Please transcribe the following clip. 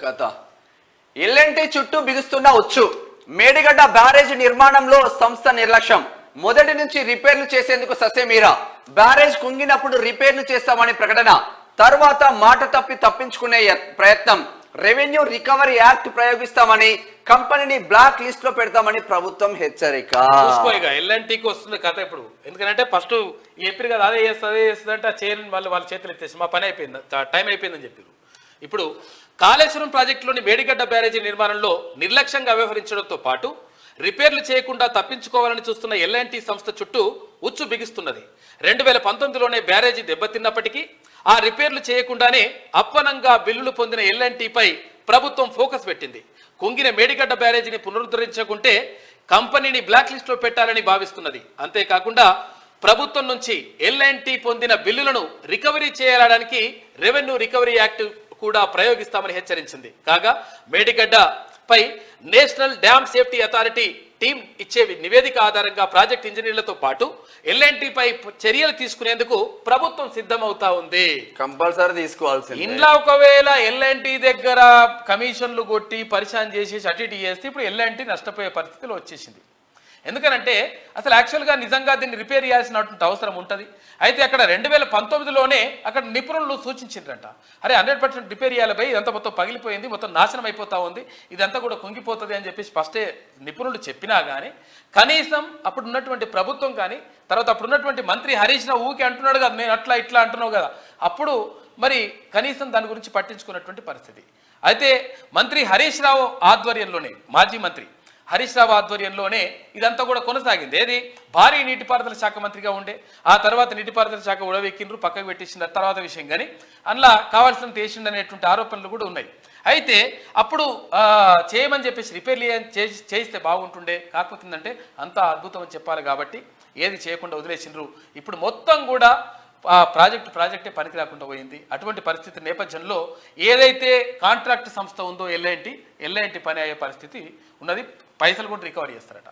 కథ. ఎల్ఎన్టీ చుట్టూ బిగుస్తున్న ఉచ్చు. మేడిగడ్డ బ్యారేజ్ నిర్మాణంలో సంస్థ నిర్లక్ష్యం. మొదటి నుంచి రిపేర్లు చేసేందుకు ససేమీరా. బ్యారేజ్ కుంగినప్పుడు రిపేర్లు చేస్తామని ప్రకటన. తర్వాత మాట తప్పించుకునే ప్రయత్నం. రెవెన్యూ రికవరీ యాక్ట్ ప్రయోగిస్తామని, కంపెనీని బ్లాక్ లిస్ట్ లో పెడతామని ప్రభుత్వం హెచ్చరిక. ఎల్ఎన్టీకి వస్తుంది కథ ఇప్పుడు. ఎందుకంటే ఫస్ట్ చెప్పారు కదా, అదే చేస్తుంది అంటే ఆ చైర్మన్ వాళ్ళ చేతులు ఎత్తేసి మా పని అయిపోయింది, టైం అయిపోయిందని చెప్పారు. ఇప్పుడు కాళేశ్వరం ప్రాజెక్టులోని మేడిగడ్డ బ్యారేజీ నిర్మాణంలో నిర్లక్ష్యంగా వ్యవహరించడంతో పాటు రిపేర్లు చేయకుండా తప్పించుకోవాలని చూస్తున్న ఎల్ఎన్టీ సంస్థ చుట్టూ ఉచ్చు బిగిస్తున్నది. 2019లోనే బ్యారేజీ దెబ్బతిన్నప్పటికీ ఆ రిపేర్లు చేయకుండానే అప్పనంగా బిల్లులు పొందిన ఎల్ఎన్టీపై ప్రభుత్వం ఫోకస్ పెట్టింది. కుంగిన మేడిగడ్డ బ్యారేజీని పునరుద్ధరించకుంటే కంపెనీని బ్లాక్ లిస్ట్లో పెట్టాలని భావిస్తున్నది. అంతేకాకుండా ప్రభుత్వం నుంచి ఎల్ఎన్టీ పొందిన బిల్లులను రికవరీ చేయడానికి రెవెన్యూ రికవరీ యాక్ట్ కూడా ప్రయోగిస్తామని హెచ్చరించింది. కాగా మేడిగడ్డ పై national dam safety authority team ఇచ్చే నివేదిక ఆధారంగా ప్రాజెక్ట్ ఇంజనీర్లతో పాటు ఎల్ఎన్టీపై చర్యలు తీసుకునేందుకు ప్రభుత్వం సిద్ధమవుతా ఉంది. కంపల్సరీ తీసుకోవాల్సింది. ఇంట్లో ఒకవేళ ఎల్ఎన్టీ దగ్గర కమిషన్లు కొట్టి పరిశాన్ చేసి అటు చేస్తే ఇప్పుడు ఎల్ఎన్టీ నష్టపోయే పరిస్థితిలో వచ్చేసింది. ఎందుకనంటే అసలు యాక్చువల్గా నిజంగా దీన్ని రిపేర్ చేయాల్సినటువంటి అవసరం ఉంటుంది. అయితే అక్కడ 2019లోనే అక్కడ నిపుణులు సూచించారంట, అరే 100% రిపేర్ చేయాలి భయ్, ఇదంతా మొత్తం పగిలిపోయింది, మొత్తం నాశనం అయిపోతా ఉంది, ఇదంతా కూడా కుంగిపోతుంది అని చెప్పేసి ఫస్టే నిపుణులు చెప్పినా కానీ కనీసం అప్పుడు ఉన్నటువంటి ప్రభుత్వం కానీ తర్వాత అప్పుడు ఉన్నటువంటి మంత్రి హరీష్ రావు ఊకే అంటున్నాడు కదా, నేను అట్లా ఇట్లా అంటున్నావు కదా, అప్పుడు మరి కనీసం దాని గురించి పట్టించుకున్నటువంటి పరిస్థితి. అయితే మంత్రి హరీష్ రావు ఆధ్వర్యంలోనే, మాజీ మంత్రి హరీష్ రావు ఆధ్వర్యంలోనే ఇదంతా కూడా కొనసాగింది. ఏది భారీ నీటిపారుదల శాఖ మంత్రిగా ఉండే, ఆ తర్వాత నీటిపారుదల శాఖ ఉడవెక్కిండ్రు, పక్కకు పెట్టేసిన తర్వాత విషయం. కానీ అందులో కావాల్సినంత వేసిండు అనేటువంటి ఆరోపణలు కూడా ఉన్నాయి. అయితే అప్పుడు చేయమని చెప్పేసి రిపేర్లు చేయిస్తే బాగుంటుండే, కాకపోతుందంటే అంత అద్భుతం అని చెప్పాలి కాబట్టి ఏది చేయకుండా వదిలేసిండ్రు. ఇప్పుడు మొత్తం కూడా ప్రాజెక్టే పనికి రాకుండా పోయింది. అటువంటి పరిస్థితి నేపథ్యంలో ఏదైతే కాంట్రాక్ట్ సంస్థ ఉందో ఎల్ఎన్టీ పని అయ్యే పరిస్థితి ఉన్నది. పైసలు కూడా రికవరీ చేస్తారట.